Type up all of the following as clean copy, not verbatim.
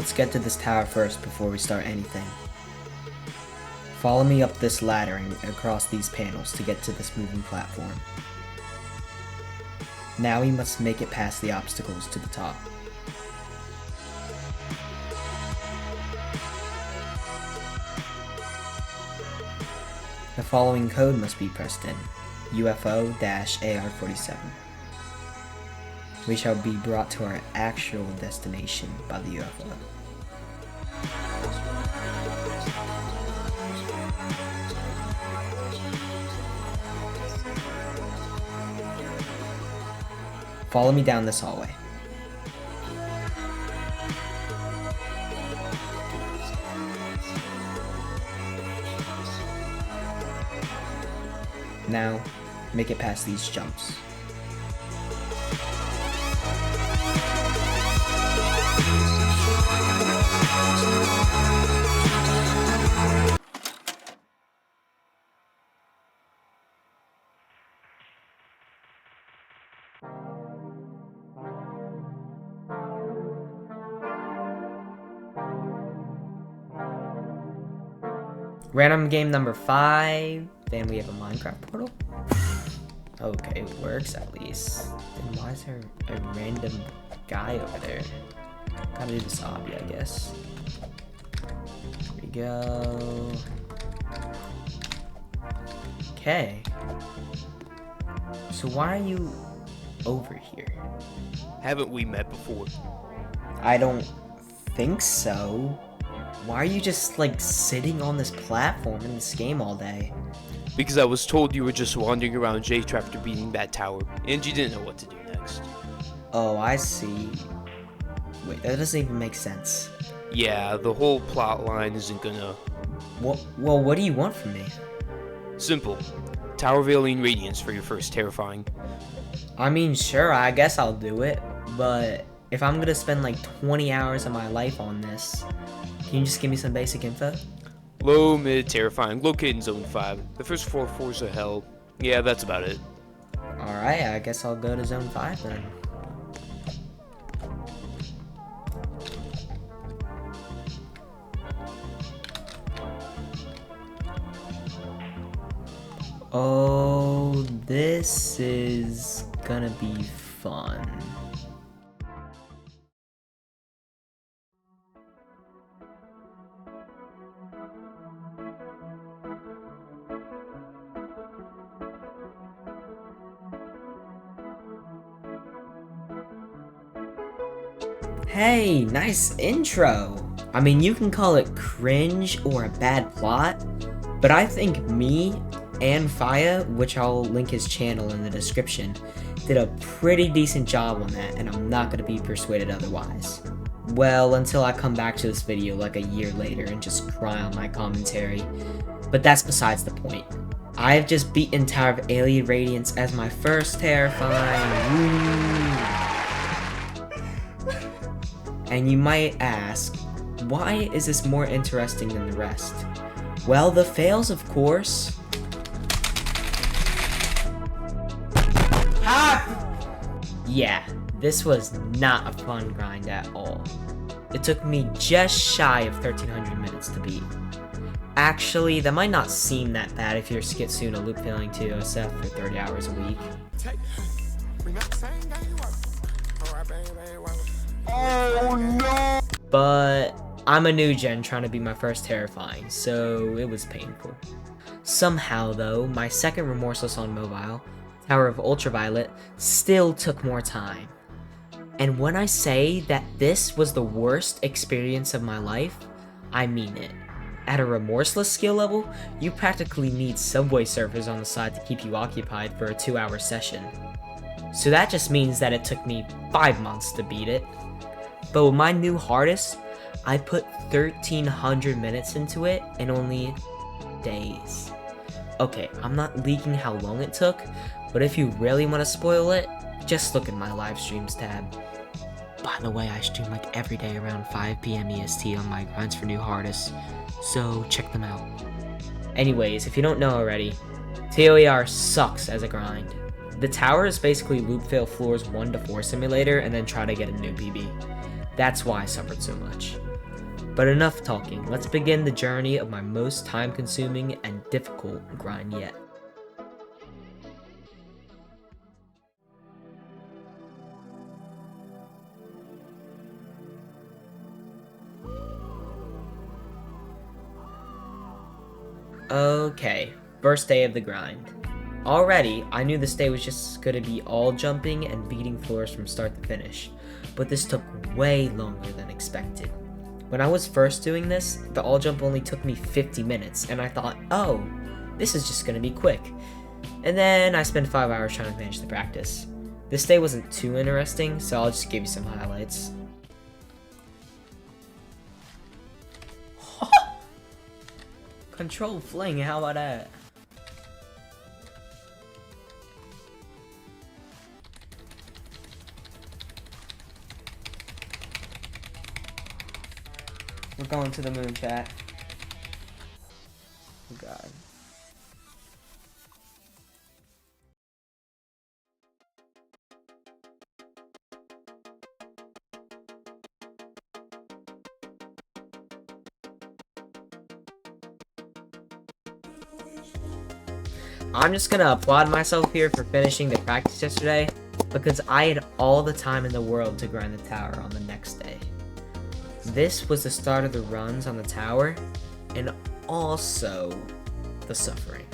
Let's get to this tower first before we start anything. Follow me up this ladder and across these panels to get to this moving platform. Now we must make it past the obstacles to the top. The following code must be pressed in, UFO-AR47. We shall be brought to our actual destination by the UFO. Follow me down this hallway. Now, make it past these jumps. Random game number 5. Then we have a Minecraft portal. Okay, it works at least. Then why is there a random guy over there? Gotta do this obby, I guess. Here we go. Okay. So why are you over here? Haven't we met before? I don't think so. Why are you just like sitting on this platform in this game all day? Because I was told you were just wandering around JToH after beating that tower, and you didn't know what to do next. Oh, I see. Wait, that doesn't even make sense. Yeah, the whole plot line isn't gonna... Well, what do you want from me? Simple. Tower of Alien Radiance for your first terrifying. I mean, sure, I guess I'll do it, but if I'm gonna spend like 20 hours of my life on this, can you just give me some basic info? Low, mid, terrifying, located in Zone 5. The first 4 floors of hell. Yeah, that's about it. Alright, I guess I'll go to Zone 5 then. Oh, this is gonna be fun. Hey, nice intro. I mean, you can call it cringe or a bad plot, but I think me and Faya, which I'll link his channel in the description, did a pretty decent job on that, and I'm not going to be persuaded otherwise. Well, until I come back to this video like a year later and just cry on my commentary, but that's besides the point. I have just beaten Tower of Alien Radiance as my first terrifying. Woo! And you might ask, why is this more interesting than the rest? Well, the fails, of course. Yeah, this was not a fun grind at all. It took me just shy of 1300 minutes to beat. Actually, that might not seem that bad if you're skitsune a loop failing ToFN for 30 hours a week. Oh no! But I'm a new gen trying to be my first terrifying, so it was painful. Somehow though, my second remorseless on mobile, Tower of Ultraviolet, still took more time. And when I say that this was the worst experience of my life, I mean it. At a remorseless skill level, you practically need subway surfers on the side to keep you occupied for a 2-hour session. So that just means that it took me 5 months to beat it. But with my new hardest, I put 1300 minutes into it in only days. Okay, I'm not leaking how long it took, but if you really want to spoil it, just look at my live streams tab. By the way, I stream like every day around 5 PM EST on my grinds for new hardest, so check them out. Anyways, if you don't know already, TOER sucks as a grind. The tower is basically loop fail floors 1 to 4 simulator and then try to get a new PB. That's why I suffered so much. But enough talking, let's begin the journey of my most time-consuming and difficult grind yet. Okay, first day of the grind. Already, I knew this day was just gonna be all jumping and beating floors from start to finish, but this took way longer than expected. When I was first doing this, the all jump only took me 50 minutes, and I thought, oh, this is just gonna be quick. And then I spent 5 hours trying to finish the practice. This day wasn't too interesting, so I'll just give you some highlights. Control fling, how about that? We're going to the moon, chat. Oh god. I'm just gonna applaud myself here for finishing the practice yesterday, because I had all the time in the world to grind the tower on the next day. This was the start of the runs on the tower, and also the suffering.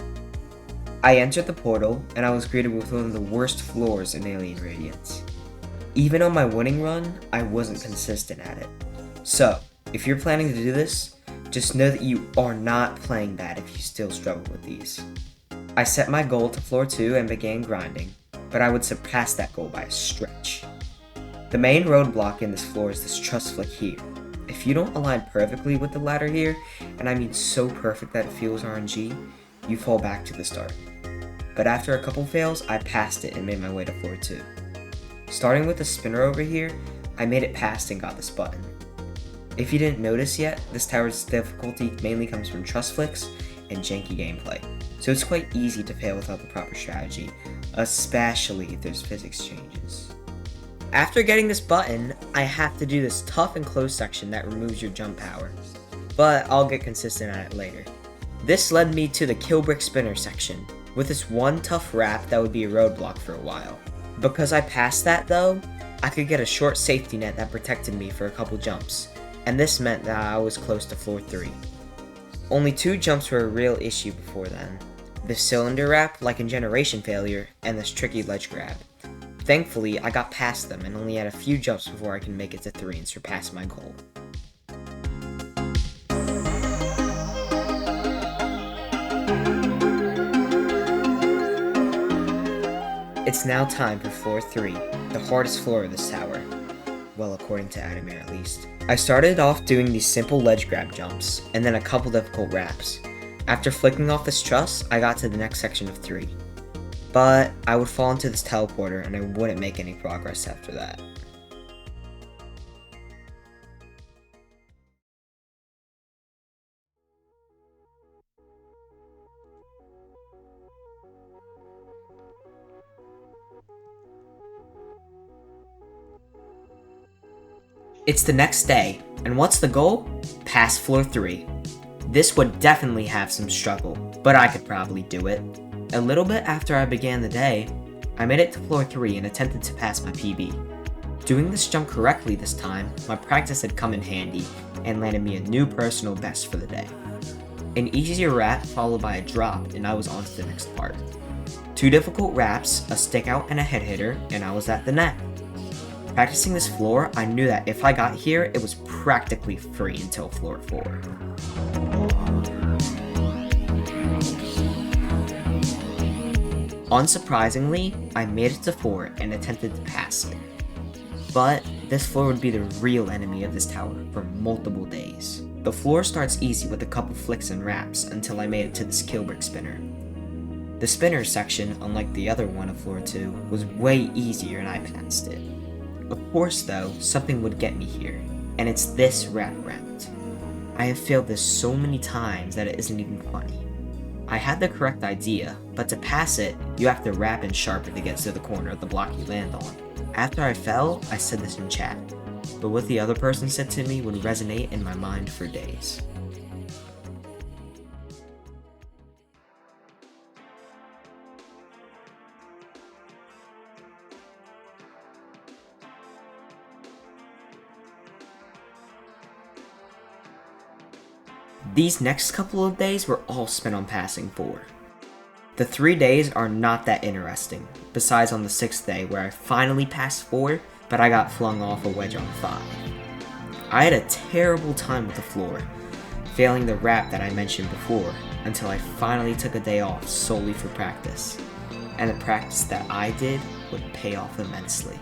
I entered the portal, and I was greeted with one of the worst floors in Alien Radiance. Even on my winning run, I wasn't consistent at it. So, if you're planning to do this, just know that you are not playing bad if you still struggle with these. I set my goal to floor 2 and began grinding, but I would surpass that goal by a stretch. The main roadblock in this floor is this truss flick here. If you don't align perfectly with the ladder here, and I mean so perfect that it feels RNG, you fall back to the start. But after a couple fails, I passed it and made my way to floor 2. Starting with the spinner over here, I made it past and got this button. If you didn't notice yet, this tower's difficulty mainly comes from truss flicks and janky gameplay, so it's quite easy to fail without the proper strategy, especially if there's physics changes. After getting this button, I have to do this tough and close section that removes your jump power, but I'll get consistent at it later. This led me to the kill brick spinner section, with this one tough wrap that would be a roadblock for a while. Because I passed that though, I could get a short safety net that protected me for a couple jumps, and this meant that I was close to floor 3. Only 2 jumps were a real issue before then. The cylinder wrap, like in generation failure, and this tricky ledge grab. Thankfully, I got past them and only had a few jumps before I can make it to 3 and surpass my goal. It's now time for floor 3, the hardest floor of this tower. Well, according to Adamir at least. I started off doing these simple ledge grab jumps, and then a couple difficult wraps. After flicking off this truss, I got to the next section of 3. But I would fall into this teleporter and I wouldn't make any progress after that. It's the next day, and what's the goal? Pass floor 3. This would definitely have some struggle, but I could probably do it. A little bit after I began the day, I made it to floor 3 and attempted to pass my PB. Doing this jump correctly this time, my practice had come in handy and landed me a new personal best for the day. An easier wrap followed by a drop and I was on to the next part. 2 difficult wraps, a stick out and a head hitter, and I was at the net. Practicing this floor, I knew that if I got here, it was practically free until floor 4. Unsurprisingly, I made it to 4 and attempted to pass it. But this floor would be the real enemy of this tower for multiple days. The floor starts easy with a couple flicks and wraps until I made it to this kill brick spinner. The spinner section, unlike the other one of floor 2, was way easier and I passed it. Of course though, something would get me here, and it's this wrap round. I have failed this so many times that it isn't even funny. I had the correct idea, but to pass it, you have to wrap and sharpen to get to the corner of the block you land on. After I fell, I said this in chat. but what the other person said to me would resonate in my mind for days. These next couple of days were all spent on passing 4. The 3 days are not that interesting, besides on the 6th day where I finally passed 4, but I got flung off a wedge on 5. I had a terrible time with the floor, failing the rap that I mentioned before, until I finally took a day off solely for practice, and the practice that I did would pay off immensely.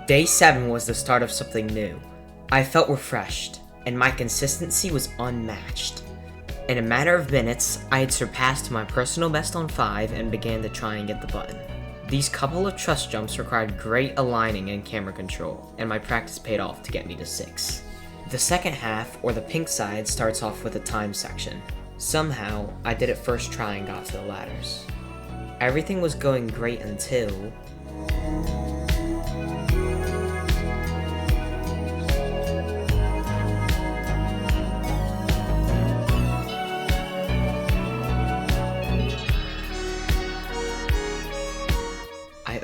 Day 7 was the start of something new. I felt refreshed, and my consistency was unmatched. In a matter of minutes, I had surpassed my personal best on 5 and began to try and get the button. These couple of truss jumps required great aligning and camera control, and my practice paid off to get me to 6. The second half, or the pink side, starts off with a time section. Somehow, I did it first try and got to the ladders. Everything was going great until...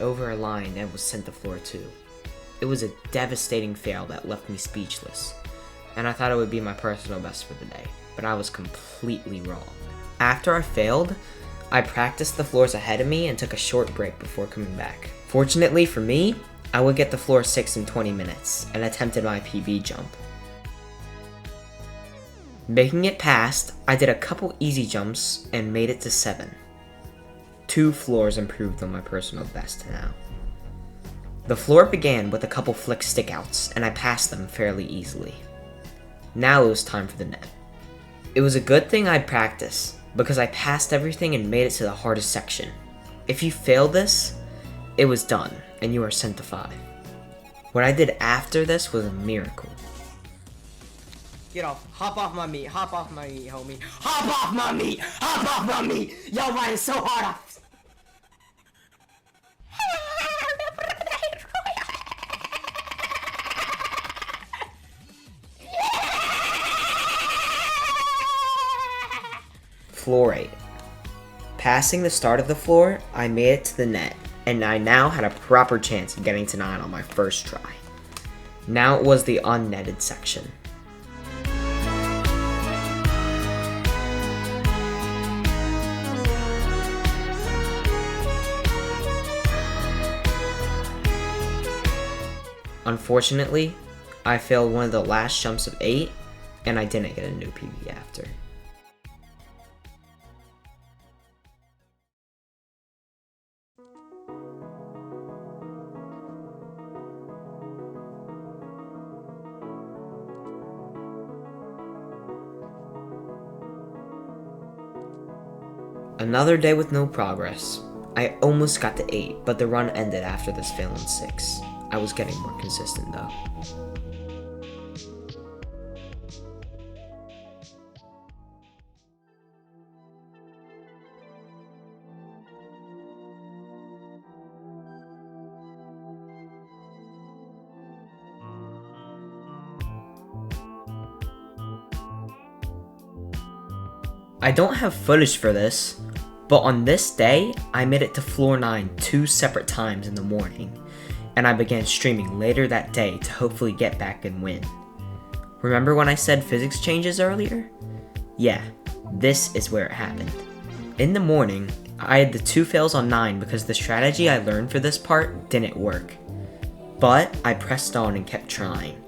over a line and was sent to floor 2. It was a devastating fail that left me speechless, and I thought it would be my personal best for the day, but I was completely wrong. After I failed, I practiced the floors ahead of me and took a short break before coming back. Fortunately for me, I would get to floor 6 in 20 minutes and attempted my PB jump. Making it past, I did a couple easy jumps and made it to 7. 2 floors improved on my personal best now. The floor began with a couple flick stickouts, and I passed them fairly easily. Now it was time for the net. It was a good thing I'd practiced, because I passed everything and made it to the hardest section. If you failed this, it was done, and you are sent to 5. What I did after this was a miracle. Get off. Hop off my meat. Hop off my meat, homie. Hop off my meat. Hop off my meat. Y'all riding so hard. Floor 8. Passing the start of the floor, I made it to the net, and I now had a proper chance of getting to 9 on my first try. Now it was the unnetted section. Unfortunately, I failed one of the last jumps of 8, and I didn't get a new PB after. Another day with no progress. I almost got to 8, but the run ended after this fail on 6. I was getting more consistent though. I don't have footage for this, but on this day, I made it to floor 9 2 separate times in the morning, and I began streaming later that day to hopefully get back and win. Remember when I said physics changes earlier? Yeah, this is where it happened. In the morning, I had the 2 fails on 9 because the strategy I learned for this part didn't work. But I pressed on and kept trying.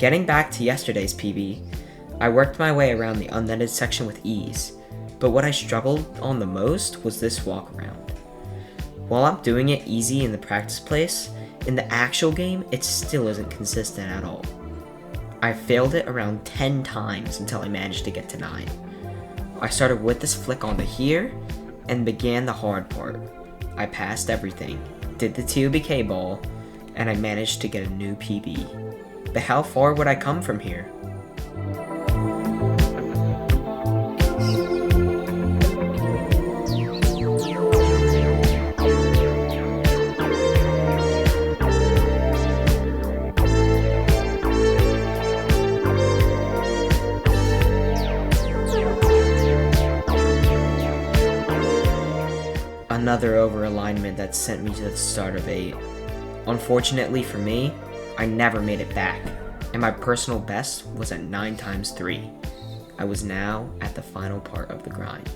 Getting back to yesterday's PB, I worked my way around the unnetted section with ease, but what I struggled on the most was this walk around. While I'm doing it easy in the practice place, in the actual game, it still isn't consistent at all. I failed it around 10 times until I managed to get to 9. I started with this flick onto here, and began the hard part. I passed everything, did the TOBK ball, and I managed to get a new PB. but how far would I come from here? Another over-alignment that sent me to the start of 8. Unfortunately for me, I never made it back, and my personal best was at 9 times 3. I was now at the final part of the grind.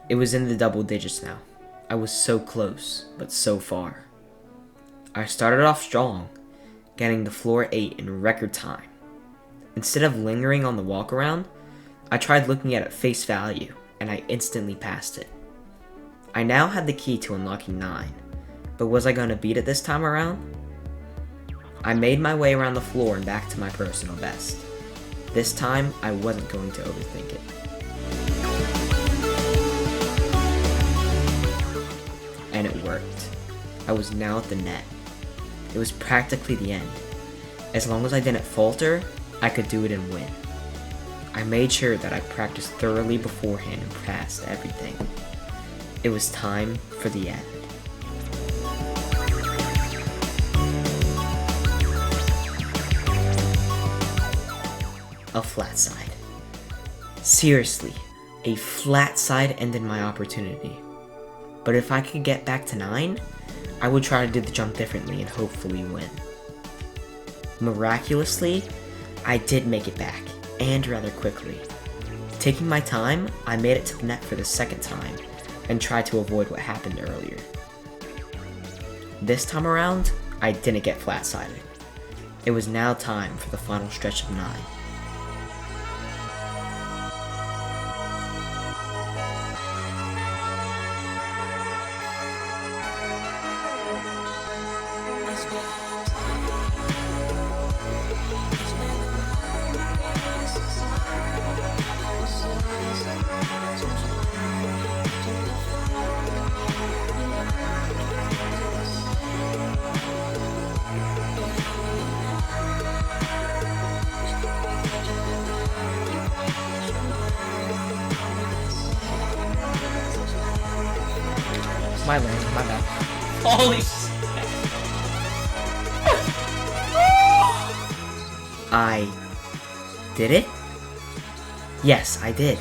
It was in the double digits now. I was so close, but so far. I started off strong, getting to floor 8 in record time. Instead of lingering on the walk around, I tried looking at it face value, and I instantly passed it. I now had the key to unlocking 9, but was I going to beat it this time around? I made my way around the floor and back to my personal best. This time, I wasn't going to overthink it. And it worked. I was now at the net. It was practically the end. As long as I didn't falter, I could do it and win. I made sure that I practiced thoroughly beforehand and passed everything. It was time for the end. A flat side. Seriously, a flat side ended my opportunity. But if I could get back to 9, I would try to do the jump differently and hopefully win. Miraculously, I did make it back, and rather quickly. Taking my time, I made it to the net for the second time, and tried to avoid what happened earlier. This time around, I didn't get flat-sided. It was now time for the final stretch of 9. My lane, my bad. Holy shit! I did it? Yes, I did.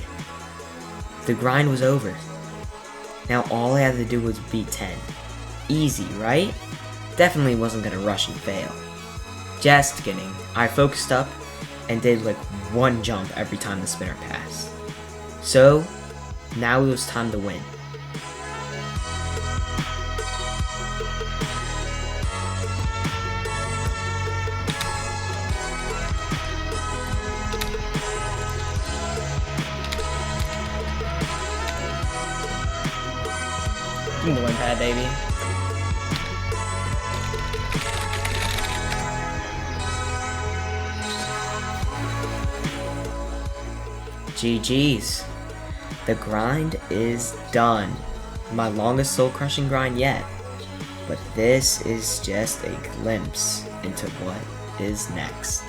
The grind was over. Now all I had to do was beat 10. Easy, right? Definitely wasn't gonna rush and fail. Just kidding. I focused up and did like one jump every time the spinner passed. So, now it was time to win. You can win pad, baby. GG's. The grind is done. My longest soul-crushing grind yet. But this is just a glimpse into what is next.